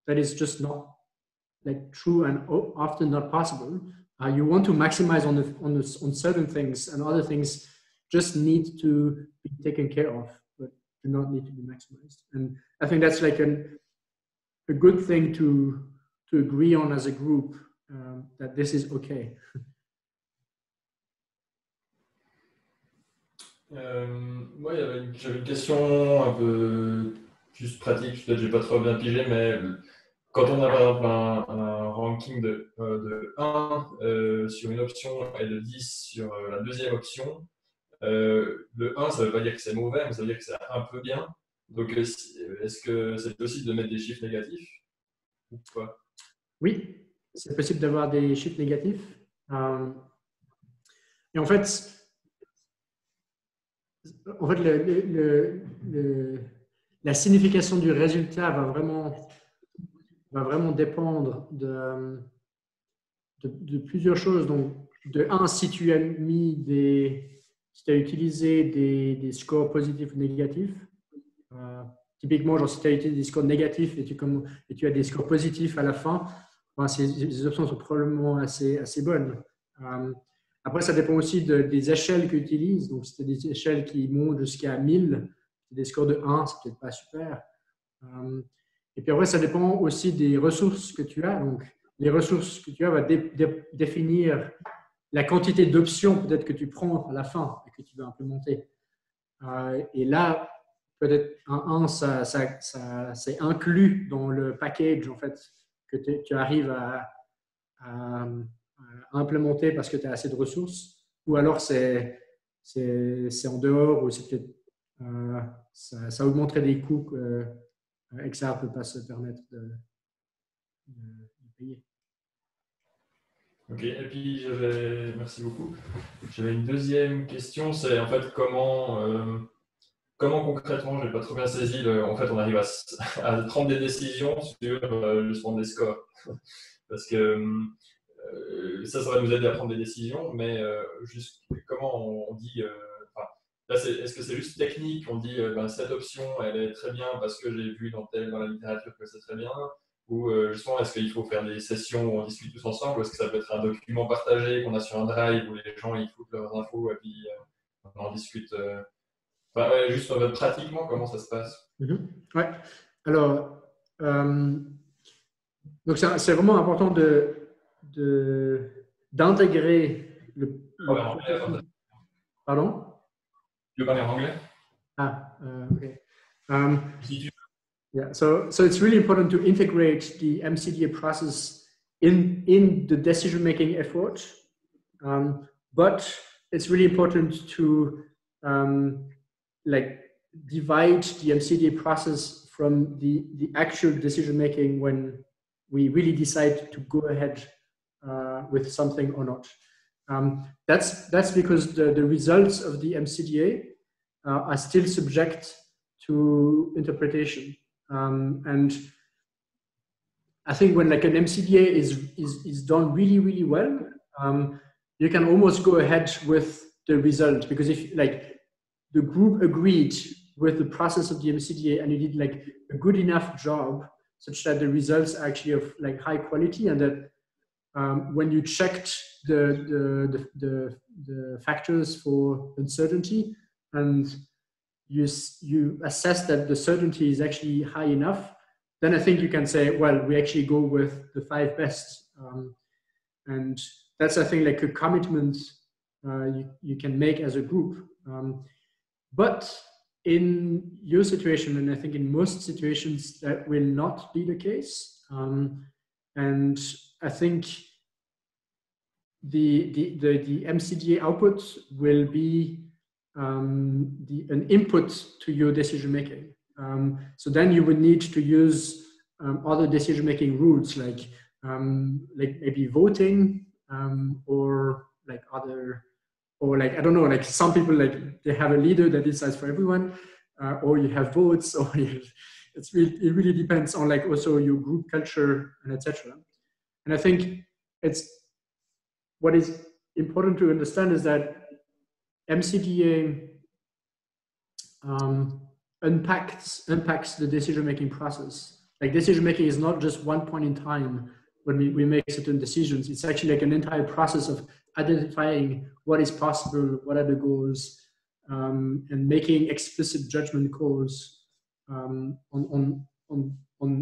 That is just not like true and often not possible. You want to maximize on certain things, and other things just need to be taken care of, but do not need to be maximized. And I think that's like a good thing to agree on as a group, that this is okay. Moi, j'avais une question un peu juste pratique, peut-être j'ai pas trop bien pigé, mais quand on a par exemple un ranking de 1 sur une option et de 10 sur la deuxième option, le 1, ça veut pas dire que c'est mauvais, mais ça veut dire que c'est un peu bien. Donc, est-ce que c'est possible de mettre des chiffres négatifs ou pas? Oui, c'est possible d'avoir des chiffres négatifs. Et en fait la signification du résultat va vraiment dépendre de plusieurs choses. Donc, de 1, si tu as utilisé des scores positifs ou négatifs, typiquement, genre si tu as utilisé des scores négatifs et tu as des scores positifs à la fin, ben, ces options sont probablement assez bonnes. Après, ça dépend aussi des échelles que tu utilises. Donc, si tu as des échelles qui montent jusqu'à 1000, des scores de 1, c'est peut-être pas super. Et puis après, ça dépend aussi des ressources que tu as. Donc, les ressources que tu as vont définir la quantité d'options peut-être que tu prends à la fin et que tu vas implémenter. Et là, peut-être un 1, c'est inclus dans le package en fait, que tu arrives à implémenter parce que tu as assez de ressources, ou alors c'est en dehors, ou c'est peut-être ça augmenterait des coûts que Experten ne peut pas se permettre de payer. Ok, et puis merci beaucoup. J'avais une deuxième question, c'est en fait comment concrètement, je n'ai pas trop bien saisi, en fait on arrive à prendre des décisions sur justement des scores. Parce que ça va nous aider à prendre des décisions, mais juste comment on dit, est-ce que c'est juste technique, on dit cette option elle est très bien parce que j'ai vu dans la littérature que c'est très bien, ou justement est-ce qu'il faut faire des sessions où on discute tous ensemble, ou est-ce que ça peut être un document partagé qu'on a sur un drive où les gens ils foutent leurs infos et puis on en discute juste pratiquement comment ça se passe? Ouais, alors donc c'est vraiment important d'intégrer le Pardon? Tu veux parler en anglais? Okay. Yeah, so it's really important to integrate the MCDA process in the decision-making effort, but it's really important to like divide the MCDA process from the actual decision-making when we really decide to go ahead with something or not. That's because the results of the MCDA are still subject to interpretation. And I think when like an MCDA is done really, really well, you can almost go ahead with the result, because if like the group agreed with the process of the MCDA and you did like a good enough job such that the results are actually of like high quality, and that when you checked the factors for uncertainty and you assess that the certainty is actually high enough, then I think you can say, well, we actually go with the 5 best. And that's, I think, like a commitment you can make as a group. But in your situation, and I think in most situations, that will not be the case. And I think the MCDA output will be an input to your decision making. So then you would need to use other decision making rules, like maybe voting, or like other, or like, I don't know, like some people, like they have a leader that decides for everyone, or you have votes, or it really depends on like also your group culture and etc. And I think what is important to understand is that MCDA unpacks the decision-making process. Like decision-making is not just one point in time when we make certain decisions. It's actually like an entire process of identifying what is possible, what are the goals, and making explicit judgment calls on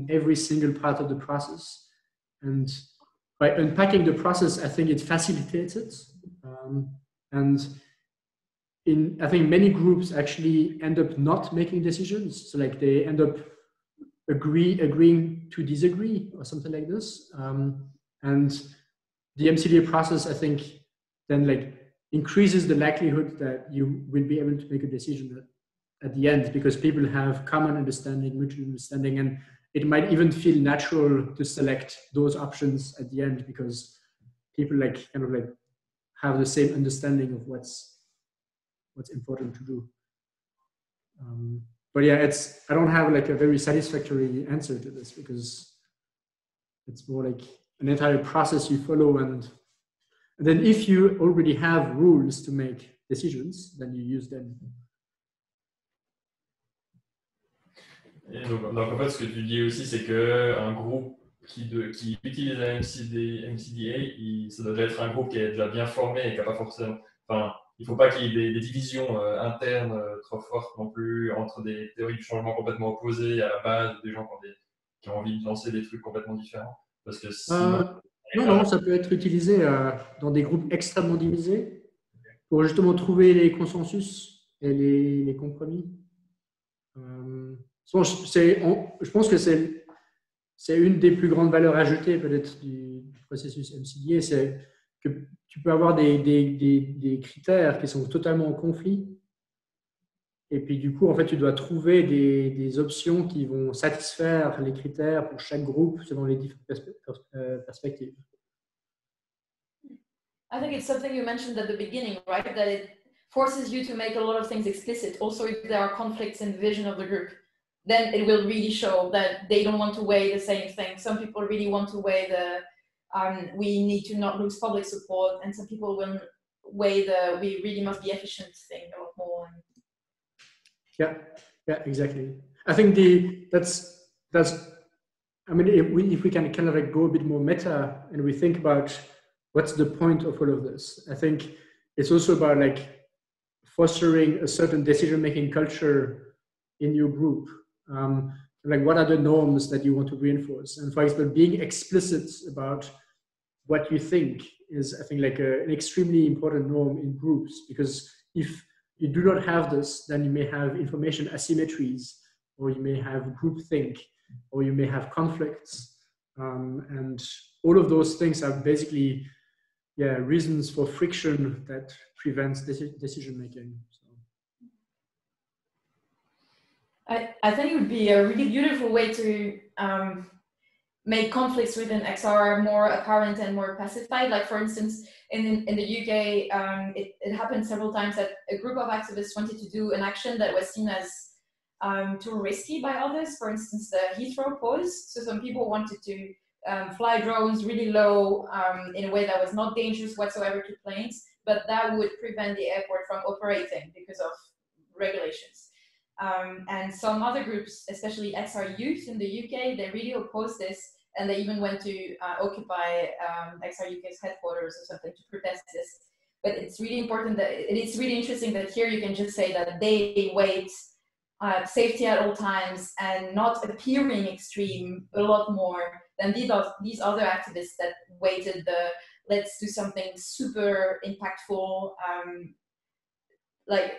every single part of the process. And by unpacking the process, I think it facilitates it. And I think many groups actually end up not making decisions. So like they end up agreeing to disagree or something like this. And the MCDA process, I think, then like increases the likelihood that you will be able to make a decision at the end, because people have common understanding, mutual understanding, and it might even feel natural to select those options at the end because people like kind of like have the same understanding of what's important to do. But yeah, I don't have like a very satisfactory answer to this, because it's more like an entire process you follow, and then if you already have rules to make decisions, then you use them. Et donc en fait, ce que tu dis aussi, c'est qu'un groupe qui utilise un MCDA, ça doit être un groupe qui est déjà bien formé et qui n'a pas forcément... Enfin, il ne faut pas qu'il y ait des divisions internes trop fortes non plus, entre des théories du changement complètement opposées à la base, des gens qui ont envie de lancer des trucs complètement différents. Parce que non, ça peut être utilisé dans des groupes extrêmement divisés pour justement trouver les consensus et les compromis. Je pense que c'est une des plus grandes valeurs ajoutées peut-être du processus MCDA, c'est que tu peux avoir des critères qui sont totalement en conflit, et puis du coup en fait tu dois trouver des options qui vont satisfaire les critères pour chaque groupe selon les différentes perspectives. I think it's something you mentioned at the beginning, right? That it forces you to make a lot of things explicit. Also, if there are conflicts in the vision of the group, then it will really show that they don't want to weigh the same thing. Some people really want to weigh we need to not lose public support, and some people will weigh we really must be efficient thing or more. Yeah, exactly. I think that's I mean, if we can kind of like go a bit more meta and we think about what's the point of all of this, I think it's also about like fostering a certain decision-making culture in your group. Like what are the norms that you want to reinforce? And for example, being explicit about what you think is, I think, like an extremely important norm in groups, because if you do not have this, then you may have information asymmetries, or you may have groupthink, or you may have conflicts. And all of those things are basically reasons for friction that prevents decision making. I think it would be a really beautiful way to make conflicts within XR more apparent and more pacified. Like for instance, in the UK, it happened several times that a group of activists wanted to do an action that was seen as too risky by others. For instance, the Heathrow pause. So some people wanted to fly drones really low in a way that was not dangerous whatsoever to planes, but that would prevent the airport from operating because of regulations. And some other groups, especially XR Youth in the UK, they really opposed this, and they even went to occupy XR UK's headquarters or something to protest this. But it's really important that it's really interesting that here you can just say that they weighed safety at all times and not appearing extreme a lot more than these other activists that weighted the let's do something super impactful. Like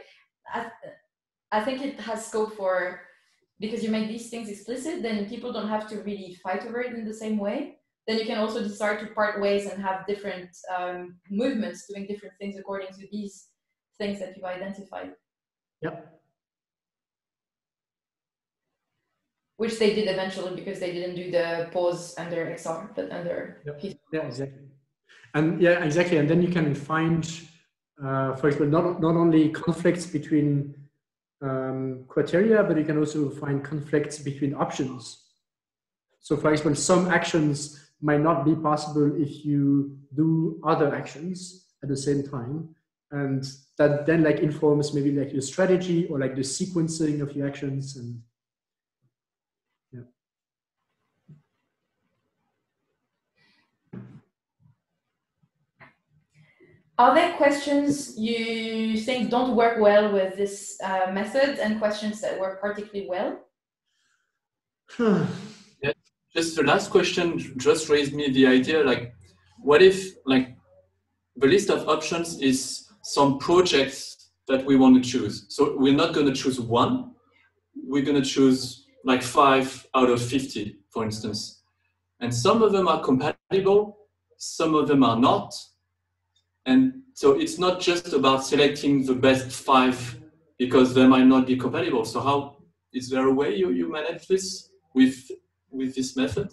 I think it has scope for, because you make these things explicit, then people don't have to really fight over it in the same way. Then you can also decide to part ways and have different movements doing different things according to these things that you've identified. Yep. Which they did eventually, because they didn't do the pause under XR, but under. Yep. Yeah, exactly. And yeah, exactly. And then you can find, for example, not only conflicts between criteria, but you can also find conflicts between options. So for example, some actions might not be possible if you do other actions at the same time. And that then like informs maybe like your strategy or like the sequencing of your actions. And yeah. Are there questions you think don't work well with this method and questions that work particularly well? Yeah, just the last question just raised me the idea, like, what if like the list of options is some projects that we want to choose? So we're not going to choose one, we're going to choose like 5 out of 50, for instance. And some of them are compatible, some of them are not. And so it's not just about selecting the best 5 because they might not be compatible. So how, is there a way you manage this with this method?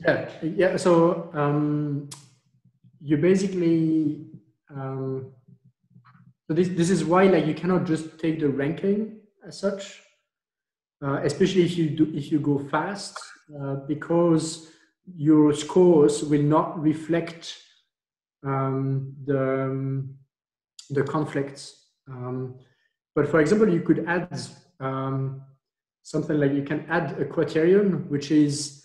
Yeah. So you basically, so this is why like you cannot just take the ranking as such, especially if you go fast, because your scores will not reflect the conflicts. But for example, you could add something like, you can add a criterion which is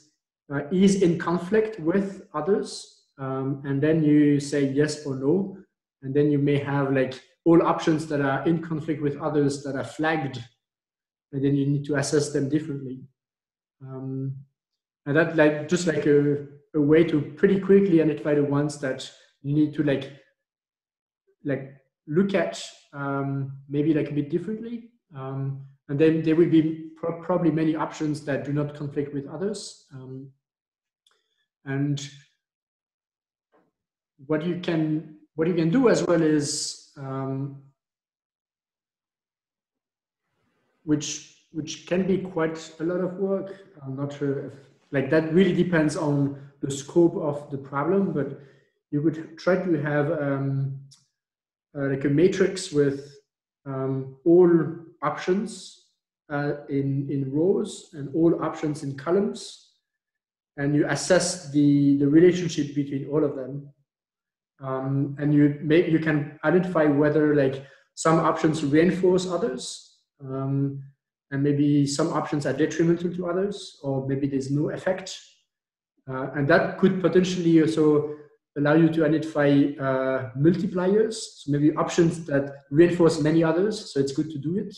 in conflict with others, and then you say yes or no, and then you may have like all options that are in conflict with others that are flagged, and then you need to assess them differently. And that like just like a way to pretty quickly identify the ones that you need to like look at maybe like a bit differently. And then there will be probably many options that do not conflict with others. And what you can do as well is, which can be quite a lot of work. I'm not sure if like that really depends on the scope of the problem, but you could try to have like a matrix with all options in rows and all options in columns, and you assess the relationship between all of them, and you can identify whether like some options reinforce others, and maybe some options are detrimental to others, or maybe there's no effect, and that could potentially also allow you to identify multipliers, so maybe options that reinforce many others, so it's good to do it,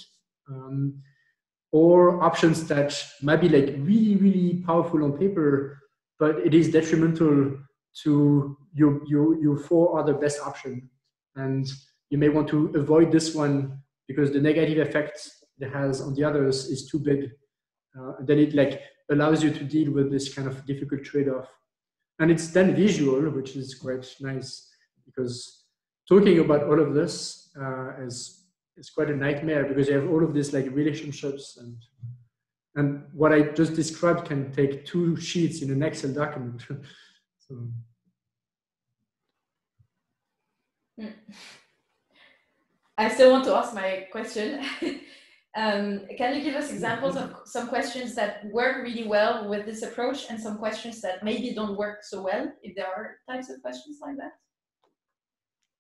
or options that might be like really, really powerful on paper, but it is detrimental to your 4 other best options, and you may want to avoid this one because the negative effect it has on the others is too big. Then it like allows you to deal with this kind of difficult trade-off. And it's then visual, which is quite nice, because talking about all of this is quite a nightmare, because you have all of these like relationships, and what I just described can take 2 sheets in an Excel document. So. I still want to ask my question. Can you give us examples of some questions that work really well with this approach and some questions that maybe don't work so well, if there are types of questions like that?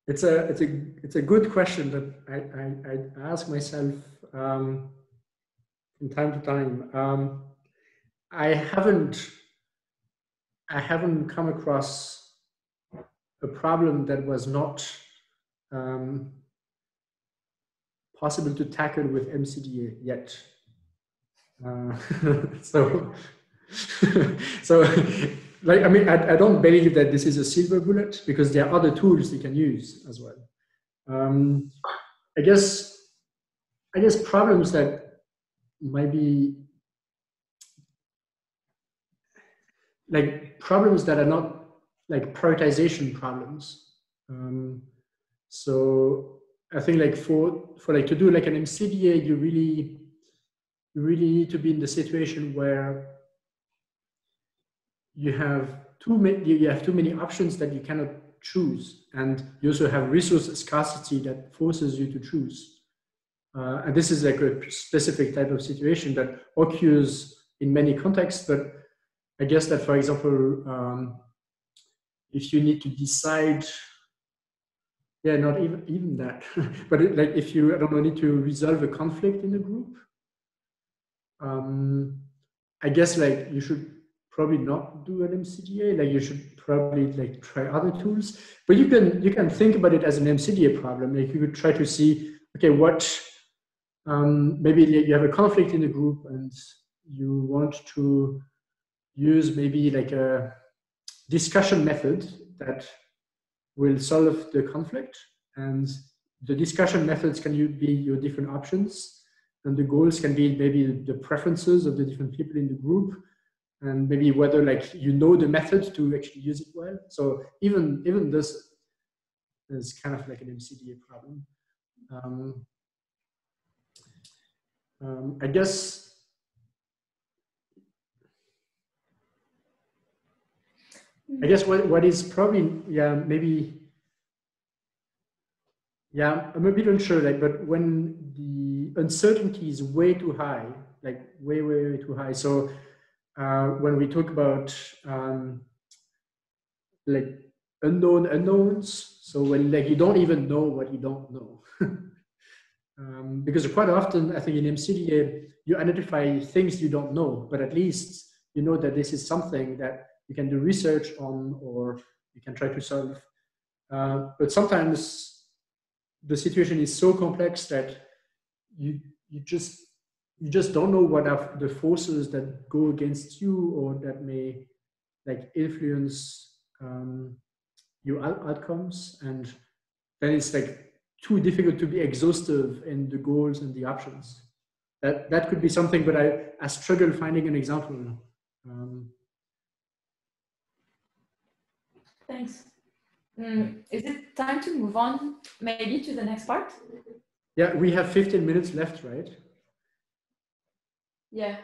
It's a good question that I ask myself from time to time. I haven't come across a problem that was not possible to tackle with MCDA yet. So like, I mean, I don't believe that this is a silver bullet, because there are other tools you can use as well. I guess problems that might be like problems that are not like prioritization problems. So I think like for like to do like an MCDA, you really need to be in the situation where you have too many options that you cannot choose, and you also have resource scarcity that forces you to choose. And this is like a specific type of situation that occurs in many contexts, but I guess that, for example, if you need to decide, yeah, not even that, but like if you, I don't know, need to resolve a conflict in a group, I guess like you should probably not do an MCDA. Like you should probably like try other tools, but you can think about it as an MCDA problem. Like you could try to see, okay, what maybe you have a conflict in the group and you want to use maybe like a discussion method that will solve the conflict, and the discussion methods can be your different options, and the goals can be maybe the preferences of the different people in the group, and maybe whether like you know the method to actually use it well. So even this is kind of like an MCDA problem. I guess what is probably, yeah, maybe, yeah, I'm a bit unsure, like, but when the uncertainty is way too high, like way too high. So when we talk about like unknown unknowns, so when like you don't even know what you don't know. Because quite often, I think in MCDA, you identify things you don't know, but at least you know that this is something that you can do research on, or you can try to solve. But sometimes the situation is so complex that you just don't know what are the forces that go against you, or that may like influence your outcomes, and then it's like too difficult to be exhaustive in the goals and the options. That could be something, but I struggle finding an example. Thanks. Is it time to move on maybe to the next part? Yeah, we have 15 minutes left, right? Yeah.